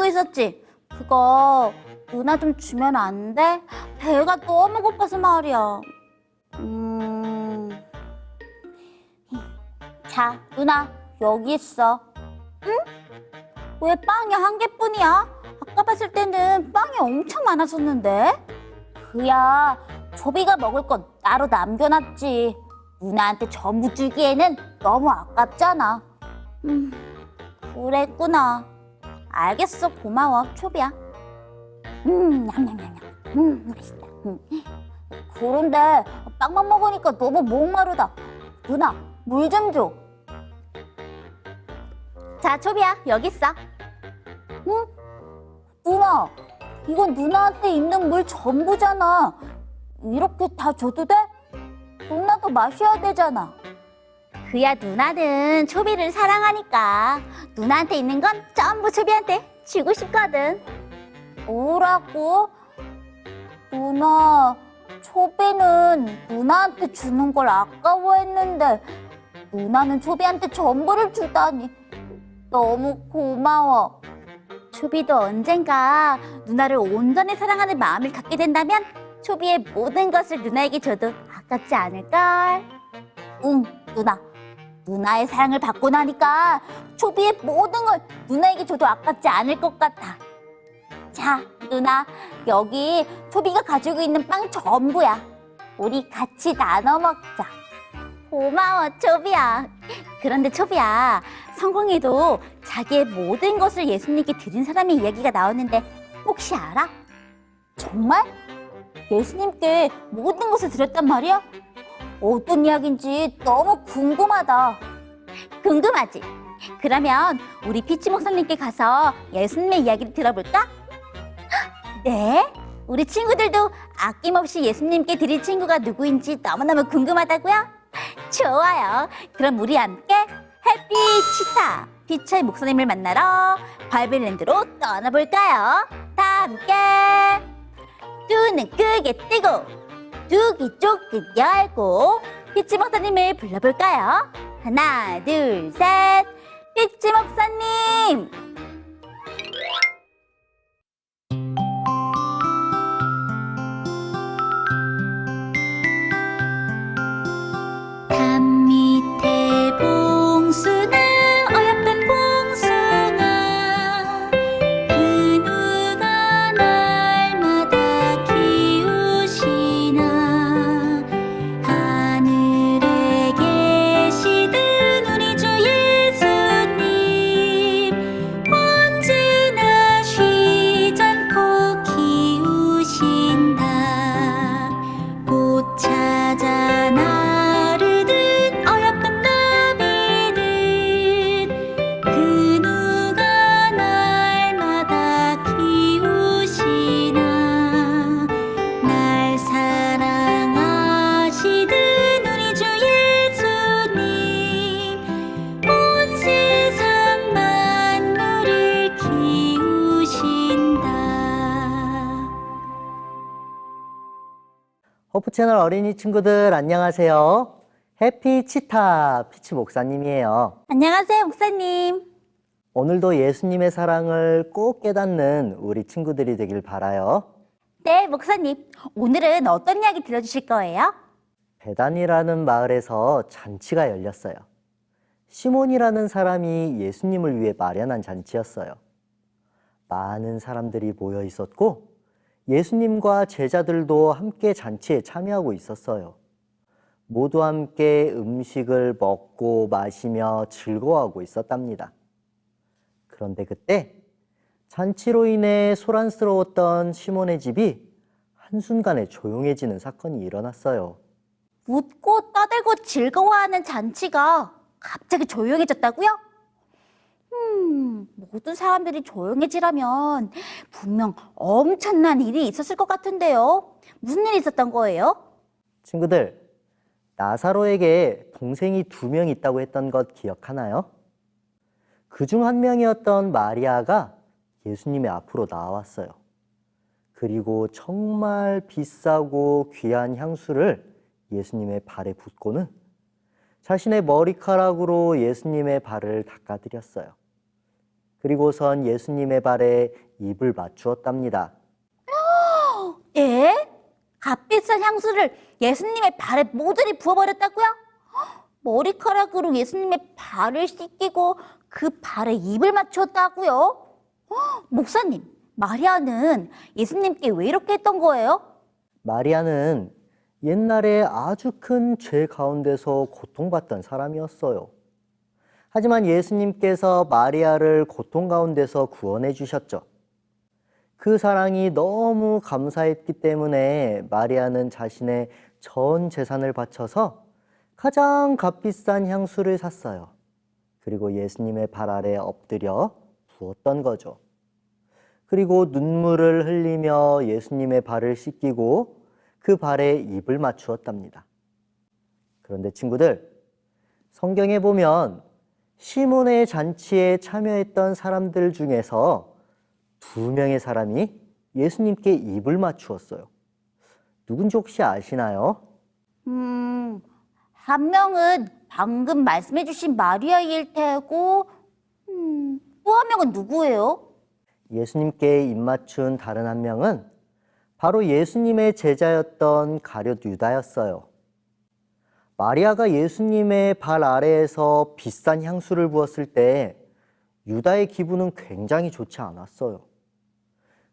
들고 있었지? 그거 누나 좀 주면 안 돼? 배가 너무 고파서 말이야. 자, 누나 여기 있어. 응? 왜 빵이 한 개뿐이야? 아까 봤을 때는 빵이 엄청 많았었는데? 그야, 초비가 먹을 건 따로 남겨놨지. 누나한테 전부 주기에는 너무 아깝잖아. 그랬구나. 알겠어, 고마워, 초비야. 냠냠냠냠. 맛있다. 그런데 빵만 먹으니까 너무 목마르다. 누나, 물 좀 줘. 자, 초비야, 여기 있어. 응? 누나, 이건 누나한테 있는 물 전부잖아. 이렇게 다 줘도 돼? 누나도 마셔야 되잖아. 그야 누나는 초비를 사랑하니까 누나한테 있는 건 전부 초비한테 주고 싶거든. 뭐라고? 누나, 초비는 누나한테 주는 걸 아까워했는데 누나는 초비한테 전부를 주다니 너무 고마워. 초비도 언젠가 누나를 온전히 사랑하는 마음을 갖게 된다면 초비의 모든 것을 누나에게 줘도 아깝지 않을걸? 응, 누나. 누나의 사랑을 받고 나니까 초비의 모든 걸 누나에게 줘도 아깝지 않을 것 같아. 자, 누나, 여기 초비가 가지고 있는 빵 전부야. 우리 같이 나눠 먹자. 고마워, 초비야. 그런데 초비야, 성공에도 자기의 모든 것을 예수님께 드린 사람의 이야기가 나오는데 혹시 알아? 정말? 예수님께 모든 것을 드렸단 말이야? 어떤 이야기인지 너무 궁금하다. 궁금하지? 그러면 우리 피치 목사님께 가서 예수님의 이야기를 들어볼까? 네? 우리 친구들도 아낌없이 예수님께 드릴 친구가 누구인지 너무너무 궁금하다고요? 좋아요. 그럼 우리 함께 해피 치타 피치의 목사님을 만나러 바이블랜드로 떠나볼까요? 다 함께 두 눈 크게 뜨고 두 귀 쫑긋 열고 피치 목사님을 불러볼까요? 하나, 둘, 셋. 피치 목사님! 담 밑에 봉숭아, 어여쁜 봉숭아, 그 누가 날마다 키우시나. 하늘에 계시는 우리 주 예수님, 언제나 쉬지 않고 키우신다. 꽃 찾아 나르는 어여쁜 나비는 그 누가 날마다 키우시나. 날 사랑하시는 우리 주 예수님, 온 세상 만물을 키우신다. 허프 채널 어린이 친구들 안녕하세요. 해피 치타 피치 목사님이에요. 안녕하세요, 목사님. 오늘도 예수님의 사랑을 꼭 깨닫는 우리 친구들이 되길 바라요. 네, 목사님. 오늘은 어떤 이야기 들려주실 거예요? 베단이라는 마을에서 잔치가 열렸어요. 시몬이라는 사람이 예수님을 위해 마련한 잔치였어요. 많은 사람들이 모여 있었고 예수님과 제자들도 함께 잔치에 참여하고 있었어요. 모두 함께 음식을 먹고 마시며 즐거워하고 있었답니다. 그런데 그때 잔치로 인해 소란스러웠던 시몬의 집이 한순간에 조용해지는 사건이 일어났어요. 웃고 떠들고 즐거워하는 잔치가 갑자기 조용해졌다고요? 모든 사람들이 조용해지라면 분명 엄청난 일이 있었을 것 같은데요. 무슨 일이 있었던 거예요? 친구들, 나사로에게 동생이 2명 있다고 했던 것 기억하나요? 그중 한 명이었던 마리아가 예수님의 앞으로 나왔어요. 그리고 정말 비싸고 귀한 향수를 예수님의 발에 붓고는 자신의 머리카락으로 예수님의 발을 닦아드렸어요. 그리고선 예수님의 발에 입을 맞추었답니다. 예? 값비싼 향수를 예수님의 발에 모조리 부어버렸다고요? 머리카락으로 예수님의 발을 씻기고 그 발에 입을 맞추었다고요? 목사님, 마리아는 예수님께 왜 이렇게 했던 거예요? 마리아는 옛날에 아주 큰 죄 가운데서 고통받던 사람이었어요. 하지만 예수님께서 마리아를 고통 가운데서 구원해 주셨죠. 그 사랑이 너무 감사했기 때문에 마리아는 자신의 전 재산을 바쳐서 가장 값비싼 향수를 샀어요. 그리고 예수님의 발 아래 엎드려 부었던 거죠. 그리고 눈물을 흘리며 예수님의 발을 씻기고 그 발에 입을 맞추었답니다. 그런데 친구들, 성경에 보면 시몬의 잔치에 참여했던 사람들 중에서 2명의 사람이 예수님께 입을 맞추었어요. 누군지 혹시 아시나요? 한 명은 방금 말씀해주신 마리아일 테고, 또 한 명은 누구예요? 예수님께 입 맞춘 다른 한 명은 바로 예수님의 제자였던 가룟 유다였어요. 마리아가 예수님의 발 아래에서 비싼 향수를 부었을 때 유다의 기분은 굉장히 좋지 않았어요.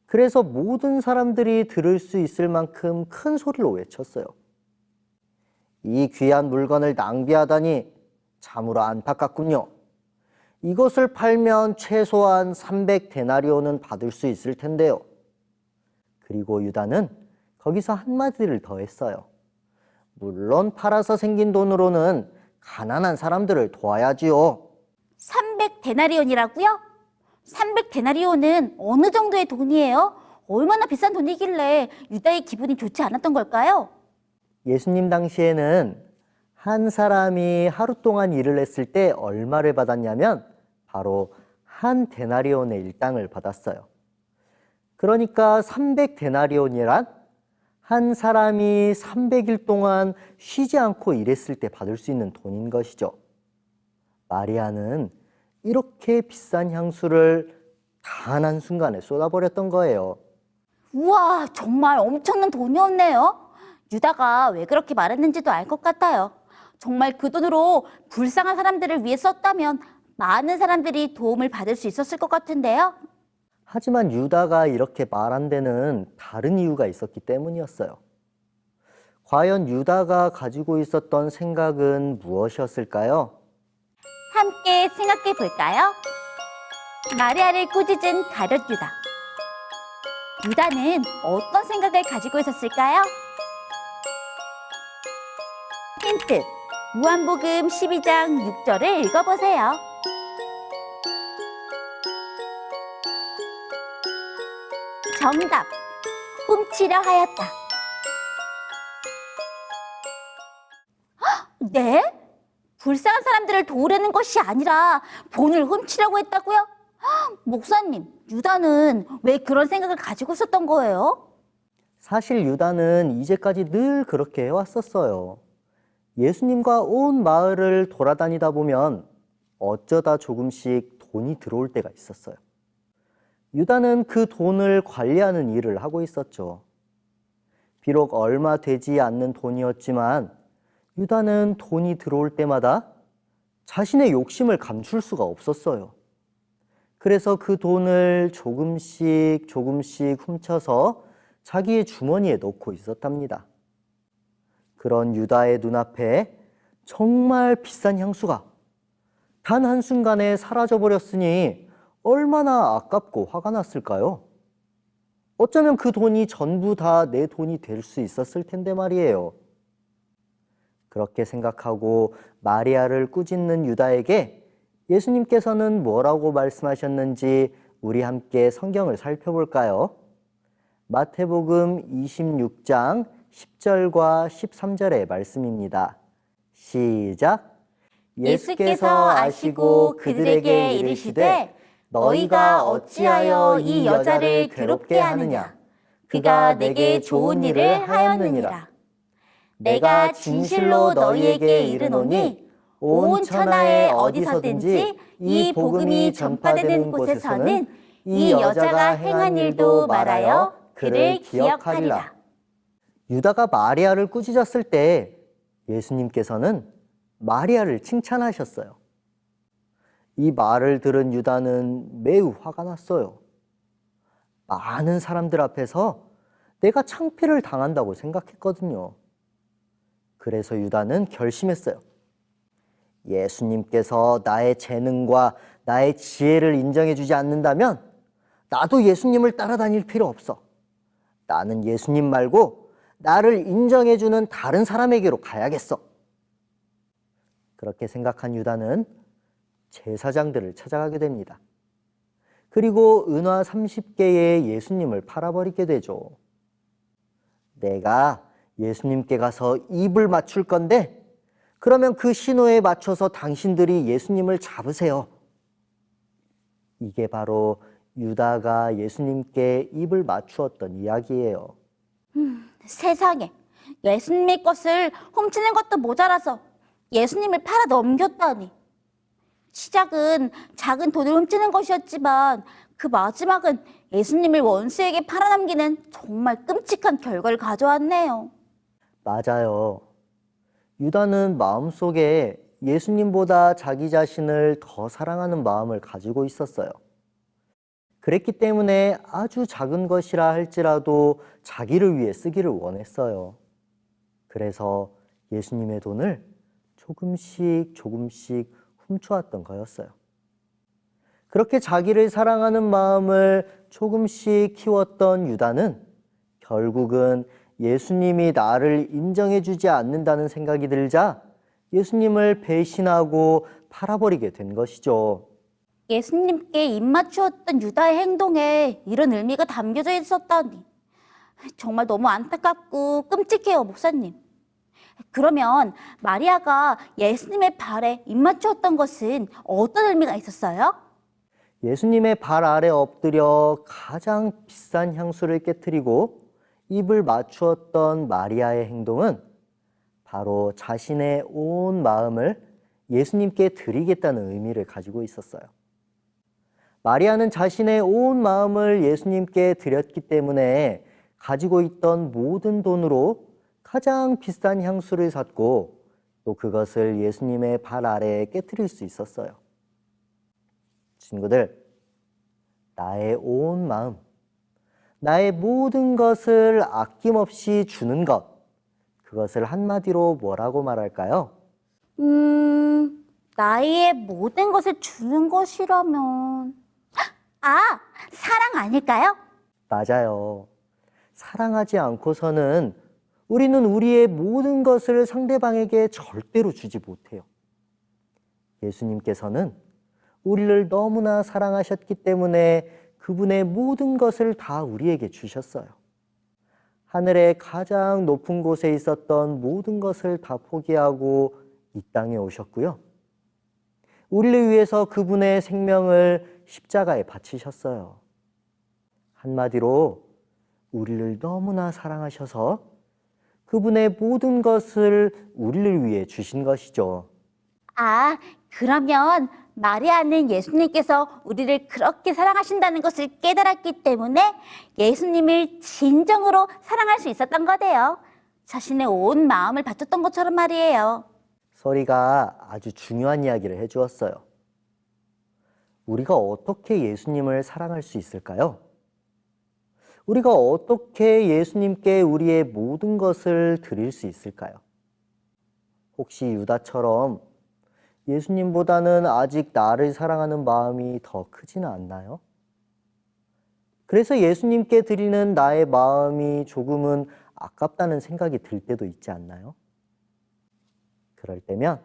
그래서 모든 사람들이 들을 수 있을 만큼 큰 소리로 외쳤어요. 이 귀한 물건을 낭비하다니 참으로 안타깝군요. 이것을 팔면 최소한 300데나리온은 받을 수 있을 텐데요. 그리고 유다는 거기서 한마디를 더 했어요. 물론 팔아서 생긴 돈으로는 가난한 사람들을 도와야지요. 300데나리온이라고요? 300데나리온은 어느 정도의 돈이에요? 얼마나 비싼 돈이길래 유다의 기분이 좋지 않았던 걸까요? 예수님 당시에는 한 사람이 하루 동안 일을 했을 때 얼마를 받았냐면 바로 한 데나리온의 일당을 받았어요. 그러니까 300데나리온이란 한 사람이 300일 동안 쉬지 않고 일했을 때 받을 수 있는 돈인 것이죠. 마리아는 이렇게 비싼 향수를 단 한순간에 쏟아버렸던 거예요. 우와, 정말 엄청난 돈이었네요. 유다가 왜 그렇게 말했는지도 알 것 같아요. 정말 그 돈으로 불쌍한 사람들을 위해 썼다면 많은 사람들이 도움을 받을 수 있었을 것 같은데요. 하지만 유다가 이렇게 말한 데는 다른 이유가 있었기 때문이었어요. 과연 유다가 가지고 있었던 생각은 무엇이었을까요? 함께 생각해 볼까요? 마리아를 꾸짖은 가룟 유다. 유다는 어떤 생각을 가지고 있었을까요? 힌트, 요한복음 12장 6절을 읽어보세요. 정답, 훔치려 하였다. 네? 불쌍한 사람들을 도우려는 것이 아니라 돈을 훔치려고 했다고요? 목사님, 유다는 왜 그런 생각을 가지고 있었던 거예요? 사실 유다는 이제까지 늘 그렇게 해왔었어요. 예수님과 온 마을을 돌아다니다 보면 어쩌다 조금씩 돈이 들어올 때가 있었어요. 유다는 그 돈을 관리하는 일을 하고 있었죠. 비록 얼마 되지 않는 돈이었지만 유다는 돈이 들어올 때마다 자신의 욕심을 감출 수가 없었어요. 그래서 그 돈을 조금씩 훔쳐서 자기의 주머니에 넣고 있었답니다. 그런 유다의 눈앞에 정말 비싼 향수가 단 한순간에 사라져버렸으니 얼마나 아깝고 화가 났을까요? 어쩌면 그 돈이 전부 다 내 돈이 될 수 있었을 텐데 말이에요. 그렇게 생각하고 마리아를 꾸짖는 유다에게 예수님께서는 뭐라고 말씀하셨는지 우리 함께 성경을 살펴볼까요? 마태복음 26장 10절과 13절의 말씀입니다. 시작! 예수께서 아시고 그들에게 이르시되 너희가 어찌하여 이 여자를 괴롭게 하느냐? 그가 내게 좋은 일을 하였느니라. 내가 진실로 너희에게 이르노니 온 천하에 어디서든지 이 복음이 전파되는 곳에서는 이 여자가 행한 일도 말하여 그를 기억하리라. 유다가 마리아를 꾸짖었을 때 예수님께서는 마리아를 칭찬하셨어요. 이 말을 들은 유다는 매우 화가 났어요. 많은 사람들 앞에서 내가 창피를 당한다고 생각했거든요. 그래서 유다는 결심했어요. 예수님께서 나의 재능과 나의 지혜를 인정해주지 않는다면 나도 예수님을 따라다닐 필요 없어. 나는 예수님 말고 나를 인정해주는 다른 사람에게로 가야겠어. 그렇게 생각한 유다는 제사장들을 찾아가게 됩니다. 그리고 은화 30개에 예수님을 팔아버리게 되죠. 내가 예수님께 가서 입을 맞출 건데 그러면 그 신호에 맞춰서 당신들이 예수님을 잡으세요. 이게 바로 유다가 예수님께 입을 맞추었던 이야기예요. 세상에, 예수님의 것을 훔치는 것도 모자라서 예수님을 팔아 넘겼다니. 시작은 작은 돈을 훔치는 것이었지만 그 마지막은 예수님을 원수에게 팔아넘기는 정말 끔찍한 결과를 가져왔네요. 맞아요. 유다는 마음속에 예수님보다 자기 자신을 더 사랑하는 마음을 가지고 있었어요. 그랬기 때문에 아주 작은 것이라 할지라도 자기를 위해 쓰기를 원했어요. 그래서 예수님의 돈을 조금씩 훔쳐왔던 거였어요. 그렇게 자기를 사랑하는 마음을 조금씩 키웠던 유다는 결국은 예수님이 나를 인정해주지 않는다는 생각이 들자 예수님을 배신하고 팔아버리게 된 것이죠. 예수님께 입맞추었던 유다의 행동에 이런 의미가 담겨져 있었다니. 정말 너무 안타깝고 끔찍해요, 목사님. 그러면 마리아가 예수님의 발에 입맞추었던 것은 어떤 의미가 있었어요? 예수님의 발 아래 엎드려 가장 비싼 향수를 깨뜨리고 입을 맞추었던 마리아의 행동은 바로 자신의 온 마음을 예수님께 드리겠다는 의미를 가지고 있었어요. 마리아는 자신의 온 마음을 예수님께 드렸기 때문에 가지고 있던 모든 돈으로 가장 비싼 향수를 샀고 또 그것을 예수님의 발 아래에 깨뜨릴 수 있었어요. 친구들, 나의 온 마음, 나의 모든 것을 아낌없이 주는 것, 그것을 한마디로 뭐라고 말할까요? 나의 모든 것을 주는 것이라면 사랑 아닐까요? 맞아요. 사랑하지 않고서는 우리는 우리의 모든 것을 상대방에게 절대로 주지 못해요. 예수님께서는 우리를 너무나 사랑하셨기 때문에 그분의 모든 것을 다 우리에게 주셨어요. 하늘의 가장 높은 곳에 있었던 모든 것을 다 포기하고 이 땅에 오셨고요. 우리를 위해서 그분의 생명을 십자가에 바치셨어요. 한마디로 우리를 너무나 사랑하셔서 그분의 모든 것을 우리를 위해 주신 것이죠. 그러면 마리아는 예수님께서 우리를 그렇게 사랑하신다는 것을 깨달았기 때문에 예수님을 진정으로 사랑할 수 있었던 거네요. 자신의 온 마음을 바쳤던 것처럼 말이에요. 서리가 아주 중요한 이야기를 해주었어요. 우리가 어떻게 예수님을 사랑할 수 있을까요? 우리가 어떻게 예수님께 우리의 모든 것을 드릴 수 있을까요? 혹시 유다처럼 예수님보다는 아직 나를 사랑하는 마음이 더 크지는 않나요? 그래서 예수님께 드리는 나의 마음이 조금은 아깝다는 생각이 들 때도 있지 않나요? 그럴 때면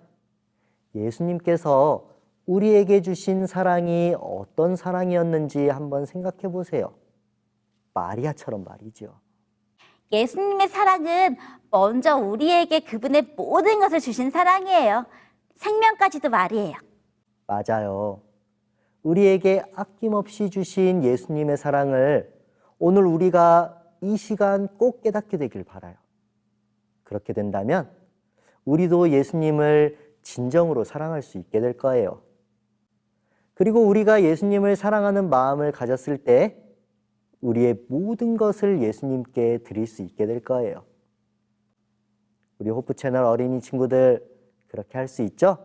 예수님께서 우리에게 주신 사랑이 어떤 사랑이었는지 한번 생각해 보세요. 마리아처럼 말이죠. 예수님의 사랑은 먼저 우리에게 그분의 모든 것을 주신 사랑이에요. 생명까지도 말이에요. 맞아요. 우리에게 아낌없이 주신 예수님의 사랑을 오늘 우리가 이 시간 꼭 깨닫게 되길 바라요. 그렇게 된다면 우리도 예수님을 진정으로 사랑할 수 있게 될 거예요. 그리고 우리가 예수님을 사랑하는 마음을 가졌을 때 우리의 모든 것을 예수님께 드릴 수 있게 될 거예요. 우리 호프 채널 어린이 친구들 그렇게 할 수 있죠?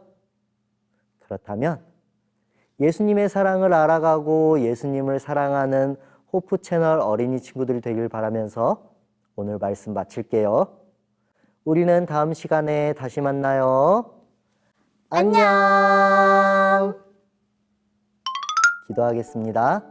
그렇다면 예수님의 사랑을 알아가고 예수님을 사랑하는 호프 채널 어린이 친구들이 되길 바라면서 오늘 말씀 마칠게요. 우리는 다음 시간에 다시 만나요. 안녕. 기도하겠습니다.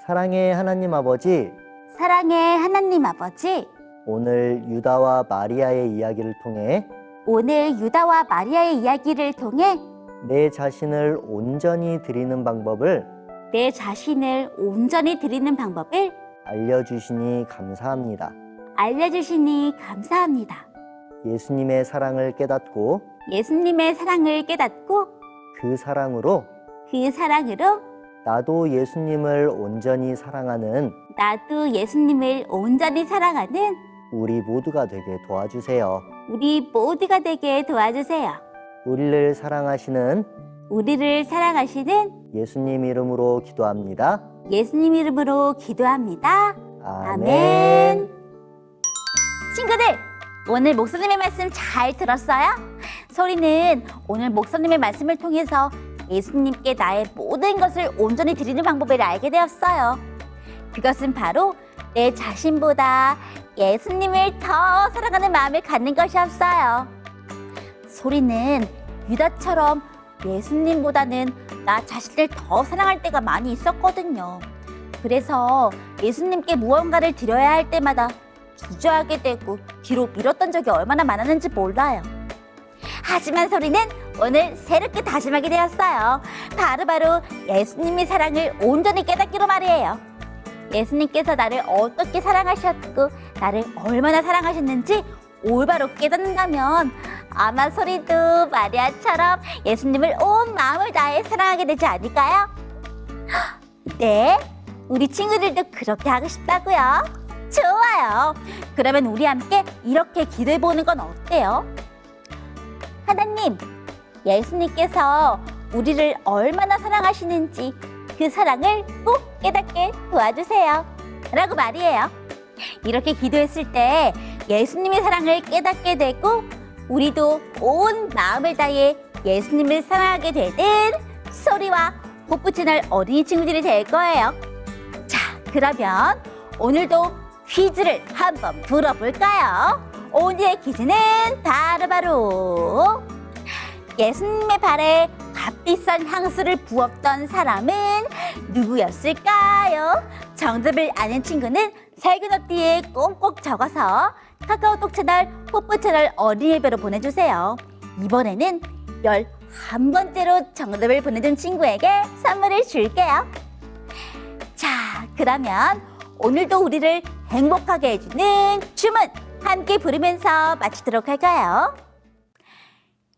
사랑의 하나님 아버지, 사랑의 하나님 아버지, 오늘 유다와 마리아의 이야기를 통해 오늘 유다와 마리아의 이야기를 통해 내 자신을 온전히 드리는 방법을 내 자신을 온전히 드리는 방법을 알려주시니 감사합니다. 알려주시니 감사합니다. 예수님의 사랑을 깨닫고 예수님의 사랑을 깨닫고 그 사랑으로 그 사랑으로 나도 예수님을 온전히 사랑하는 나도 예수님을 온전히 사랑하는 우리 모두가 되게 도와주세요. 우리 모두가 되게 도와주세요. 우리를 사랑하시는 우리를 사랑하시는 예수님 이름으로 기도합니다. 예수님 이름으로 기도합니다. 아멘. 친구들, 오늘 목사님의 말씀 잘 들었어요? 소리는 오늘 목사님의 말씀을 통해서 예수님께 나의 모든 것을 온전히 드리는 방법을 알게 되었어요. 그것은 바로 내 자신보다 예수님을 더 사랑하는 마음을 갖는 것이었어요. 소리는 유다처럼 예수님보다는 나 자신을 더 사랑할 때가 많이 있었거든요. 그래서 예수님께 무언가를 드려야 할 때마다 주저하게 되고 뒤로 미뤘던 적이 얼마나 많았는지 몰라요. 하지만 소리는 오늘 새롭게 다짐하게 되었어요. 바로 예수님의 사랑을 온전히 깨닫기로 말이에요. 예수님께서 나를 어떻게 사랑하셨고 나를 얼마나 사랑하셨는지 올바로 깨닫는다면 아마 소리도 마리아처럼 예수님을 온 마음을 다해 사랑하게 되지 않을까요? 네, 우리 친구들도 그렇게 하고 싶다고요? 좋아요. 그러면 우리 함께 이렇게 기도해보는 건 어때요? 하나님, 예수님께서 우리를 얼마나 사랑하시는지 그 사랑을 꼭 깨닫게 도와주세요. 라고 말이에요. 이렇게 기도했을 때 예수님의 사랑을 깨닫게 되고 우리도 온 마음을 다해 예수님을 사랑하게 되는 소리와 호프 채널 어린이 친구들이 될 거예요. 자, 그러면 오늘도 퀴즈를 한번 풀어볼까요? 오늘의 퀴즈는 바로 예수님의 발에 값비싼 향수를 부었던 사람은 누구였을까요? 정답을 아는 친구는 살균노트에 꼭꼭 적어서 카카오톡 채널 호프 채널 어린이배로 보내주세요. 이번에는 11번째로 정답을 보내준 친구에게 선물을 줄게요. 자, 그러면 오늘도 우리를 행복하게 해주는 춤은 함께 부르면서 마치도록 할까요?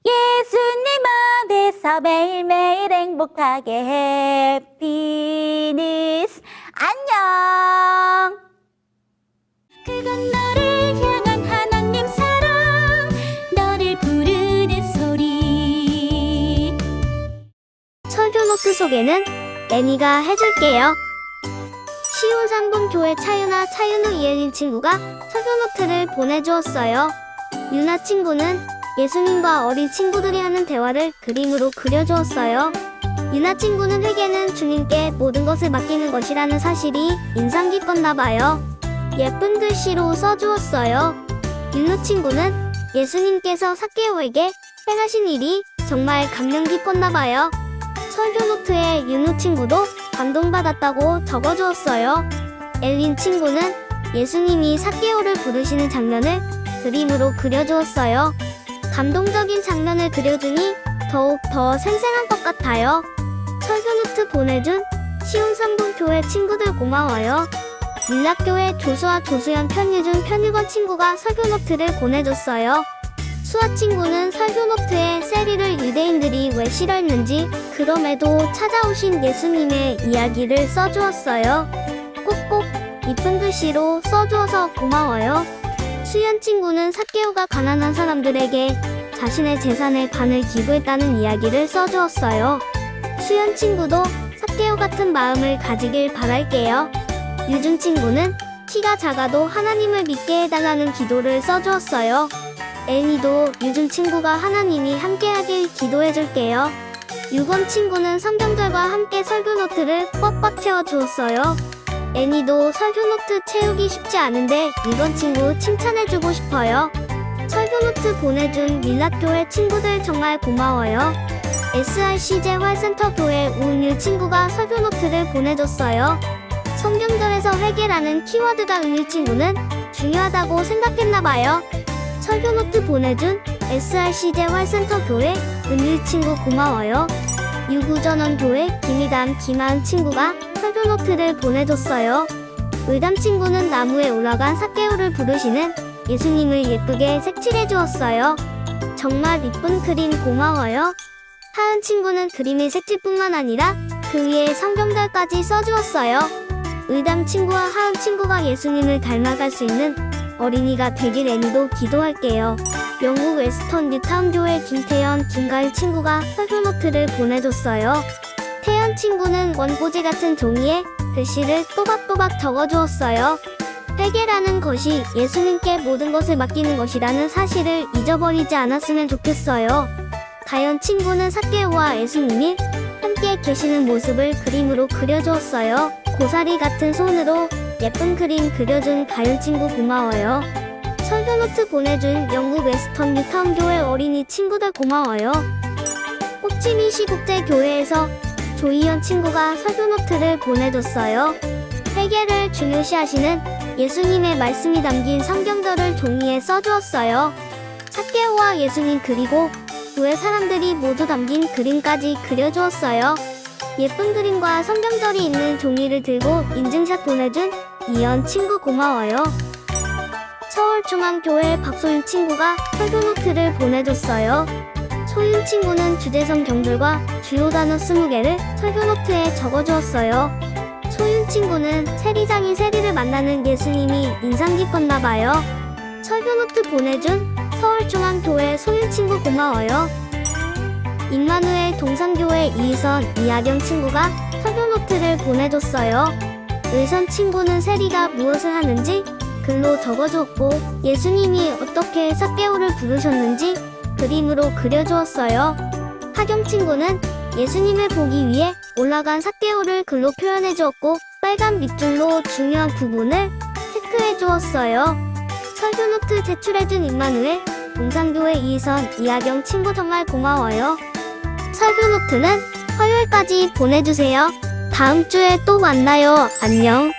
예수님 안에서 매일매일 행복하게 해피니스 안녕. 그건 너를 향한 하나님 사랑 너를 부르는 소리. 설교노트 소개는 애니가 해줄게요. 시온 3분 교회 차윤우 이혜린 친구가 설교노트를 보내주었어요. 유나 친구는 예수님과 어린 친구들이 하는 대화를 그림으로 그려주었어요. 유나 친구는 회개는 주님께 모든 것을 맡기는 것이라는 사실이 인상 깊었나봐요. 예쁜 글씨로 써주었어요. 윤우 친구는 예수님께서 삭개오에게 행하신 일이 정말 감명 깊었나봐요. 설교노트에 윤우 친구도 감동받았다고 적어주었어요. 엘린 친구는 예수님이 삭개오를 부르시는 장면을 그림으로 그려주었어요. 감동적인 장면을 그려주니 더욱 더 생생한 것 같아요. 설교노트 보내준 시온 3분 교회 친구들 고마워요. 민락교회 조수아 조수연 편유준 편유건 친구가 설교노트를 보내줬어요. 수아 친구는 설교노트에 세리를 유대인들이 왜 싫어했는지 그럼에도 찾아오신 예수님의 이야기를 써주었어요. 꼭꼭 이쁜 글씨로 써주어서 고마워요. 수연 친구는 삭개오가 가난한 사람들에게 자신의 재산의 반을 기부했다는 이야기를 써주었어요. 수연 친구도 삭개오 같은 마음을 가지길 바랄게요. 유준 친구는 키가 작아도 하나님을 믿게 해달라는 기도를 써주었어요. 애니도 유준 친구가 하나님이 함께하길 기도해줄게요. 유건 친구는 성경절과 함께 설교 노트를 꽉꽉 채워주었어요. 애니도 설교 노트 채우기 쉽지 않은데 유건 친구 칭찬해주고 싶어요. 설교 노트 보내준 밀랍교회 친구들 정말 고마워요. SRCJ 활센터 교회 우은유 친구가 설교 노트를 보내줬어요. 성경절에서 회개라는 키워드가 은유 친구는 중요하다고 생각했나봐요. 설교 노트 보내준 SRCJ 활센터 교회 은유 친구 고마워요. 유구전원 교회 김희담 김하은 친구가 설교 노트를 보내줬어요. 의담 친구는 나무에 올라간 삭개오를 부르시는 예수님을 예쁘게 색칠해 주었어요. 정말 이쁜 그림 고마워요. 하은 친구는 그림의 색칠뿐만 아니라 그 위에 성경절까지 써주었어요. 의담 친구와 하은 친구가 예수님을 닮아갈 수 있는 어린이가 되길 애니도 기도할게요. 영국 웨스턴 뉴타운 교회 김태연, 김가일 친구가 설교 노트를 보내줬어요. 태연 친구는 원고지 같은 종이에 글씨를 또박또박 적어주었어요. 회개라는 것이 예수님께 모든 것을 맡기는 것이라는 사실을 잊어버리지 않았으면 좋겠어요. 가연 친구는 삭개오와 예수님이 함께 계시는 모습을 그림으로 그려주었어요. 고사리 같은 손으로 예쁜 그림 그려준 가연 친구 고마워요. 설교 노트 보내준 영국 웨스턴 뉴타운 교회 어린이 친구들 고마워요. 꽃치미 시국제교회에서 조이연 친구가 설교 노트를 보내줬어요. 회개를 중요시하시는 예수님의 말씀이 담긴 성경절을 종이에 써주었어요. 삭개오와 예수님 그리고 교회 사람들이 모두 담긴 그림까지 그려주었어요. 예쁜 그림과 성경절이 있는 종이를 들고 인증샷 보내준 이연 친구 고마워요. 서울중앙교회 박소윤 친구가 설교 노트를 보내줬어요. 소윤 친구는 주제성 경들과 주요 단어 20개를 설교 노트에 적어주었어요. 소윤 친구는 세리장인 세리를 만나는 예수님이 인상 깊었나봐요. 설교 노트 보내준 서울중앙교회 소윤 친구 고마워요. 임마누엘 동산교회 이희선, 이하경 친구가 설교 노트를 보내줬어요. 의선 친구는 세리가 무엇을 하는지 글로 적어주었고 예수님이 어떻게 삭개오를 부르셨는지 그림으로 그려주었어요. 하경 친구는 예수님을 보기 위해 올라간 삭개오를 글로 표현해주었고 빨간 밑줄로 중요한 부분을 체크해주었어요. 설교 노트 제출해준 임마누엘 동산교회 이희선, 이하경 친구 정말 고마워요. 설교 노트는 화요일까지 보내주세요. 다음 주에 또 만나요. 안녕.